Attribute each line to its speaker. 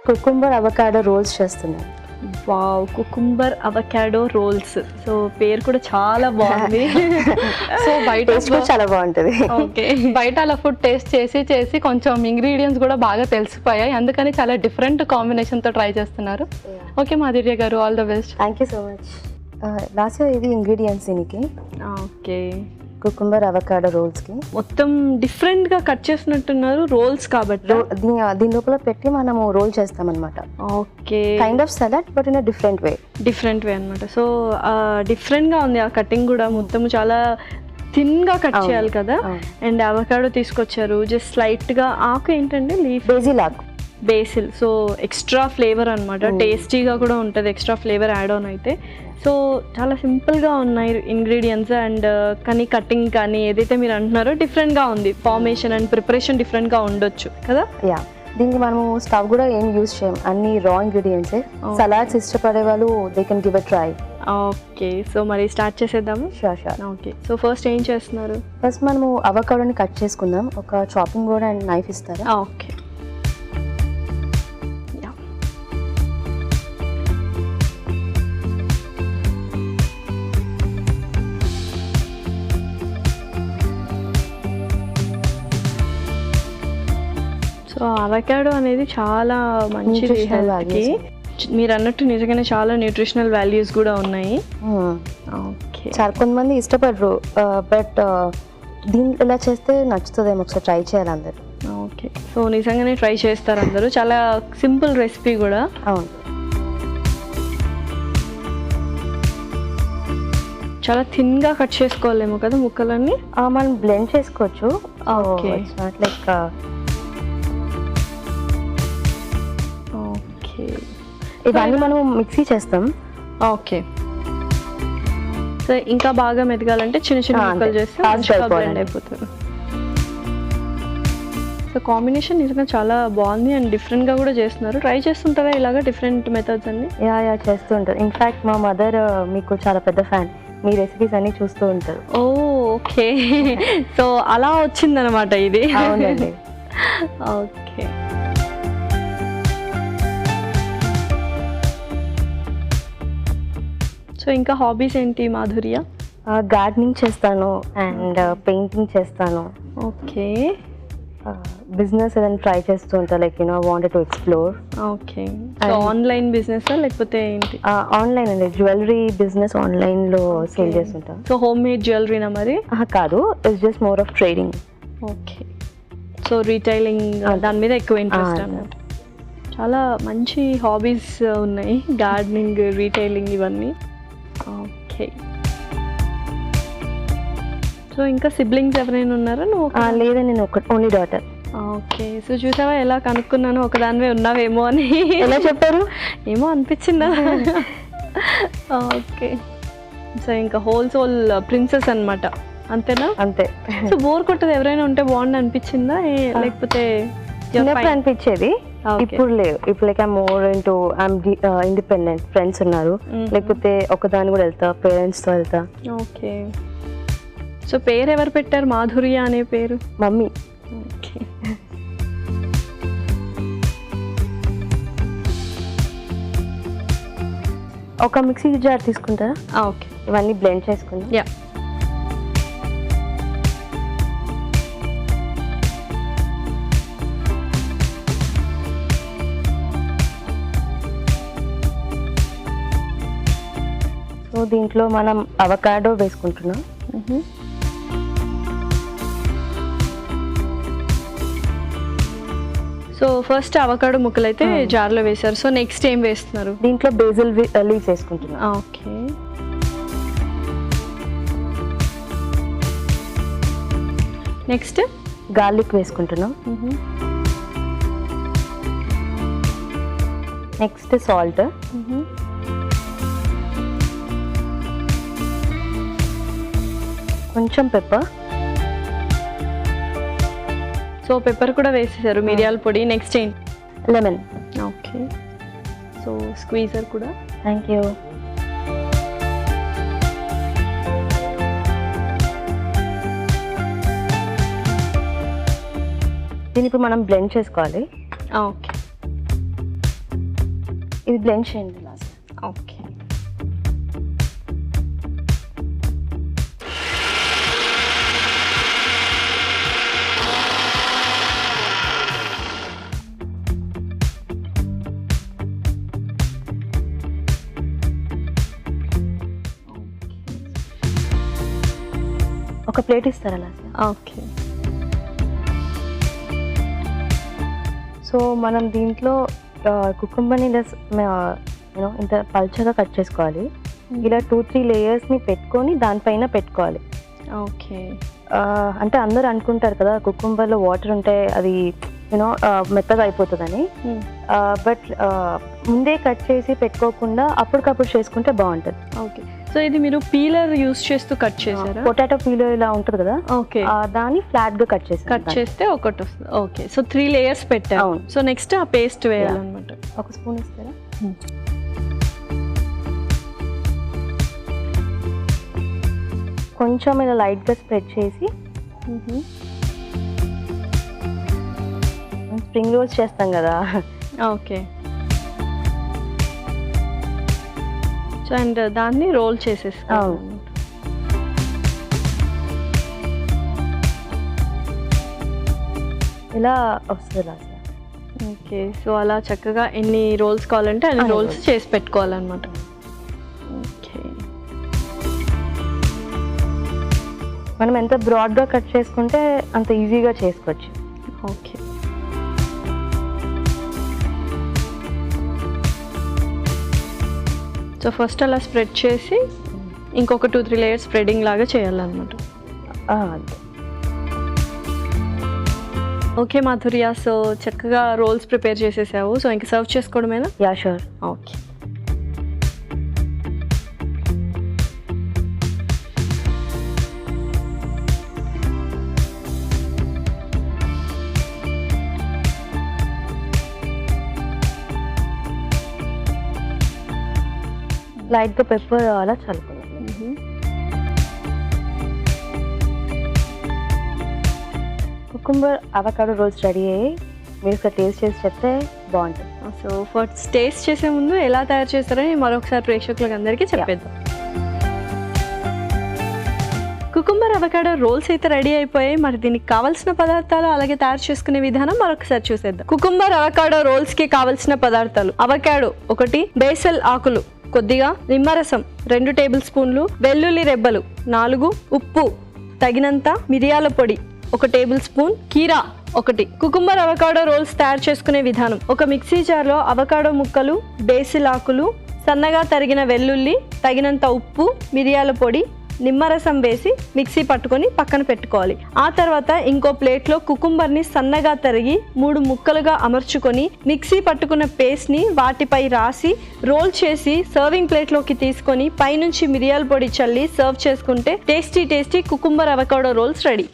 Speaker 1: Cucumber avocado rolls చేస్తున్నాను.
Speaker 2: Wow, cucumber avocado rolls. So పేరు కూడా చాలా బాగుంది. సో బయట
Speaker 1: టేస్ట్ కూడా చాలా బాగుంటుంది.
Speaker 2: ఓకే, బయట అలా ఫుడ్ టేస్ట్ చేసి కొంచెం ఇంగ్రీడియంట్స్ కూడా బాగా తెలిసిపోయాయి, అందుకని చాలా డిఫరెంట్ కాంబినేషన్తో ట్రై చేస్తున్నారు. ఓకే మాధుర్య గారు, all the best.
Speaker 1: Thank you so much. Last ఇది ఇంగ్రీడియంట్స్ దీనికి.
Speaker 2: ఓకే,
Speaker 1: కుకుంబర్ అవకాడో రోల్స్కి
Speaker 2: మొత్తం డిఫరెంట్గా కట్ చేసినట్టున్నారు రోల్స్ కాబట్టి.
Speaker 1: దీని లోపల పెట్టి మనము రోల్ చేస్తామన్నమాట.
Speaker 2: Okay,
Speaker 1: kind of salad but in different way
Speaker 2: అనమాట. సో డిఫరెంట్గా ఉంది ఆ కటింగ్ కూడా, మొత్తం చాలా థిన్గా కట్ చేయాలి కదా. అండ్ అవకాడో తీసుకొచ్చారు, జస్ట్ స్లైట్గా. ఆకు ఏంటంటే leaf, basil. So extra flavour అనమాట, టేస్టీగా కూడా ఉంటుంది ఎక్స్ట్రా ఫ్లేవర్ యాడ్ ఆన్ అయితే. సో చాలా సింపుల్గా ఉన్నాయి ఇంగ్రీడియంట్స్, అండ్ కానీ కటింగ్ కానీ ఏదైతే మీరు అంటున్నారో డిఫరెంట్గా ఉంది. ఫార్మేషన్ అండ్ ప్రిపరేషన్ డిఫరెంట్గా ఉండొచ్చు కదా.
Speaker 1: యా, దీనికి మనము స్టవ్ కూడా ఏం యూజ్ చేయం, అన్ని రా ఇంగ్రీడియంట్స్. సలాడ్స్ ఇష్టపడే వాళ్ళు they can give a try.
Speaker 2: Okay, so మరి స్టార్ట్ చేసేద్దాము.
Speaker 1: షూర్.
Speaker 2: ఓకే, సో ఫస్ట్ ఏం చేస్తున్నారు?
Speaker 1: ఫస్ట్ మనము అవకాడోని కట్ చేసుకుందాం. ఒక చాపింగ్ బోర్డ్ అండ్ నైఫ్ ఇస్తారా?
Speaker 2: ఓకే. సో అవకాడో అనేది చాలా మంచిది హెల్త్కి. మీరు అన్నట్టు నిజంగానే చాలా న్యూట్రిషనల్ వాల్యూస్ కూడా ఉన్నాయి. ఓకే,
Speaker 1: చాలా కొంతమంది ఇష్టపడరు, బట్ దీన్ని ఇలా చేస్తే నచ్చుతుందేమో, ఒకసారి ట్రై చేయాలి అందరు.
Speaker 2: ఓకే, సో నిజంగానే ట్రై చేస్తారు అందరూ. చాలా సింపుల్ రెసిపీ కూడా.
Speaker 1: అవును,
Speaker 2: చాలా థిన్గా కట్ చేసుకోవాలేమో కదా ముక్కలన్నీ.
Speaker 1: మనం బ్లెండ్ చేసుకోవచ్చు.
Speaker 2: ఓకే,
Speaker 1: లైక్ ఇవన్నీ మనం మిక్సీ చేస్తాం.
Speaker 2: ఓకే, సో ఇంకా బాగా మెదగాలంటే చిన్న చిన్న ముక్కలు చేస్తే బ్లెండ్ అయిపోతారు. సో కాంబినేషన్ నిజంగా చాలా బాగుంది అండ్ డిఫరెంట్గా కూడా చేస్తున్నారు. ట్రై చేస్తుంటారా ఇలాగా డిఫరెంట్ మెథడ్స్ అన్ని?
Speaker 1: యా చేస్తూ ఉంటారు. ఇన్ఫ్యాక్ట్ మా మదర్ మీకు చాలా పెద్ద ఫ్యాన్, మీ రెసిపీస్ అన్ని చూస్తూ ఉంటారు.
Speaker 2: ఓకే, సో అలా వచ్చిందనమాట ఇది.
Speaker 1: అవునండి.
Speaker 2: ఓకే, సో ఇంకా హాబీస్ ఏంటి మాధుర్య?
Speaker 1: గార్డెనింగ్ చేస్తాను అండ్ పెయింటింగ్ చేస్తాను.
Speaker 2: ఓకే,
Speaker 1: బిజినెస్ ఏదైనా ట్రై చేస్తూ ఉంటాను, like wanted to explore.
Speaker 2: Okay, so online business లేకపోతే ఏంటి?
Speaker 1: ఆన్లైన్ అండి, జ్యువెలరీ బిజినెస్ ఆన్లైన్లో సేల్ చేస్తుంటాను.
Speaker 2: సో హోమ్ మేడ్ జ్యువెలరీనా మరి?
Speaker 1: కాదు, it's just more of trading.
Speaker 2: Okay, so retailing దాని మీద ఎక్కువ ఇంట్రెస్ట్ అన్నమాట. చాలా మంచి హాబీస్ ఉన్నాయి, గార్డెనింగ్, రీటైలింగ్ ఇవన్నీ. ఓకే, సో ఇంకా సిబ్లింగ్స్ ఎవరైనా ఉన్నారా? నువ్వు?
Speaker 1: లేదండి, నేను ఓన్లీ డాటర్.
Speaker 2: ఓకే, సో చూసావా ఎలా కనుక్కున్నాను ఒకదానివే ఉన్నావేమో అని.
Speaker 1: ఎలా చెప్పారు?
Speaker 2: ఏమో అనిపించిందా? ఓకే, సో ఇంకా హోల్ సోల్ ప్రిన్సెస్ అనమాట, అంతేనా?
Speaker 1: అంతే.
Speaker 2: సో బోర్ కొట్టదు ఎవరైనా ఉంటే బాగుంది అనిపించిందా, లేకపోతే?
Speaker 1: అనిపించేది, ఇప్పుడు లేవు. ఇప్పుడు like I'm more into independent. Friends ఉన్నారు, లేకపోతే ఒకదాని కూడా వెళ్తా, పేరెంట్స్తో వెళ్తా.
Speaker 2: ఓకే, సో పేరు ఎవరు పెట్టారు మాధుర్య అనే పేరు?
Speaker 1: మమ్మీ.
Speaker 2: ఓకే,
Speaker 1: ఒక మిక్సీ జార్ తీసుకుంటారా?
Speaker 2: ఓకే,
Speaker 1: ఇవన్నీ బ్లెండ్ చేసుకుందాం.
Speaker 2: యా,
Speaker 1: సో దీంట్లో మనం అవకాడో వేసుకుంటున్నాం.
Speaker 2: సో ఫస్ట్ అవకాడో ముక్కలు అయితే జార్లో వేశారు. సో నెక్స్ట్ ఏం వేస్తున్నారు?
Speaker 1: దీంట్లో బేసిల్ లీవ్స్ వేసుకుంటున్నాం.
Speaker 2: ఓకే, నెక్స్ట్
Speaker 1: గార్లిక్ వేసుకుంటున్నాం. Next salt. కొంచెం పెప్పర్.
Speaker 2: సో పెప్పర్ కూడా వేసేసారు, మిరియాల పొడి. నెక్స్ట్ ఏంటి?
Speaker 1: లెమన్.
Speaker 2: ఓకే, సో స్క్వీజర్ కూడా.
Speaker 1: Thank you. దీన్ని ఇప్పుడు మనం బ్లెండ్ చేసుకోవాలి.
Speaker 2: ఓకే,
Speaker 1: ఇది బ్లెండ్ చేయండి లాస్ట్.
Speaker 2: ఓకే.
Speaker 1: ఒక ప్లేట్ ఇస్తారా లాస్ట్?
Speaker 2: ఓకే.
Speaker 1: సో మనం దీంట్లో కుకుంబర్ని ఇంత పల్చగా కట్ చేసుకోవాలి. ఇలా 2-3 లేయర్స్ని పెట్టుకొని దానిపైన పెట్టుకోవాలి.
Speaker 2: ఓకే.
Speaker 1: అంటే అందరు అనుకుంటారు కదా కుకుంబర్లో వాటర్ ఉంటే అది మెత్తగా అయిపోతుందని. బట్ ముందే కట్ చేసి పెట్టుకోకుండా అప్పటికప్పుడు చేసుకుంటే బాగుంటుంది.
Speaker 2: ఓకే. సో ఇది మీరు పీలర్ యూస్ చేస్తూ కట్ చేశారా?
Speaker 1: పొటాటో పీలర్ ఇలా ఉంటుంది కదా,
Speaker 2: ఓకే,
Speaker 1: దాన్ని ఫ్లాట్ గా కట్
Speaker 2: చేస్తే ఒకటి వస్తుంది. ఓకే. సో 3 లేయర్స్ పెట్టారు. సో నెక్స్ట్ ఆ పేస్ట్ వేయాలన్నమాట.
Speaker 1: ఒక స్పూన్ ఇస్తారా? కొంచెం ఇలా లైట్ గా స్ప్రెడ్ చేసి స్ప్రింగ్ రోల్స్ చేస్తాం కదా.
Speaker 2: ఓకే. సో అండ్ దాన్ని రోల్ చేసేస్తాం.
Speaker 1: ఇలా వస్తుంది లాస్ట్.
Speaker 2: ఓకే. సో అలా చక్కగా ఎన్ని రోల్స్ కావాలంటే అన్ని రోల్స్ చేసి పెట్టుకోవాలన్నమాట. ఓకే.
Speaker 1: మనం ఎంత బ్రాడ్గా కట్ చేసుకుంటే అంత ఈజీగా చేసుకోవచ్చు.
Speaker 2: ఓకే. సో ఫస్ట్ అలా స్ప్రెడ్ చేసి ఇంకొక 2-3 లేయర్స్ స్ప్రెడింగ్ లాగా చేయాలన్నమాట. ఓకే మాధుర్య, సో చక్కగా రోల్స్ ప్రిపేర్ చేసేసావు. సో ఇంకా సర్వ్ చేసుకోవడమేనా?
Speaker 1: Yeah sure.
Speaker 2: ఓకే.
Speaker 1: లైట్గా పెప్పర్ అలా చల్లుకోవాలి. కుకుంబర్ అవకాడో రోల్స్ రెడీ అయ్యి మీరు ఒకసారి టేస్ట్ చేసి చెప్తే బాగుంటుంది.
Speaker 2: సో ఫస్ట్ టేస్ట్ చేసే ముందు ఎలా తయారు చేస్తారని మరొకసారి ప్రేక్షకులకు అందరికీ చెప్పేద్దాం. కుకుంబర్ అవకాడో రోల్స్ అయితే రెడీ అయిపోయాయి. మరి దీనికి కావాల్సిన పదార్థాలు అలాగే తయారు చేసుకునే విధానం మరొకసారి చూసేద్దాం. కుకుంబర్ అవకాడో రోల్స్ కి కావాల్సిన పదార్థాలు: అవకాడో 1, బేసల్ ఆకులు కొద్దిగా, నిమ్మరసం 2 టేబుల్ స్పూన్లు, వెల్లుల్లి రెబ్బలు 4, ఉప్పు తగినంత, మిరియాల పొడి 1 టేబుల్ స్పూన్, కీరా 1. కుకుంబర్ అవకాడో రోల్స్ తయారు చేసుకునే విధానం: ఒక మిక్సీ జార్లో అవకాడో ముక్కలు, బేసిల్ ఆకులు, సన్నగా తరిగిన వెల్లుల్లి, తగినంత ఉప్పు, మిరియాల పొడి, నిమ్మరసం వేసి మిక్సీ పట్టుకొని పక్కన పెట్టుకోవాలి. ఆ తర్వాత ఇంకో ప్లేట్లో కుకుంబర్ని సన్నగా తరిగి 3 ముక్కలుగా అమర్చుకొని మిక్సీ పట్టుకున్న పేస్ట్ని వాటిపై రాసి రోల్ చేసి సర్వింగ్ ప్లేట్లోకి తీసుకొని పైనుంచి మిరియాల పొడి చల్లి సర్వ్ చేసుకుంటే tasty cucumber avocado roles ready.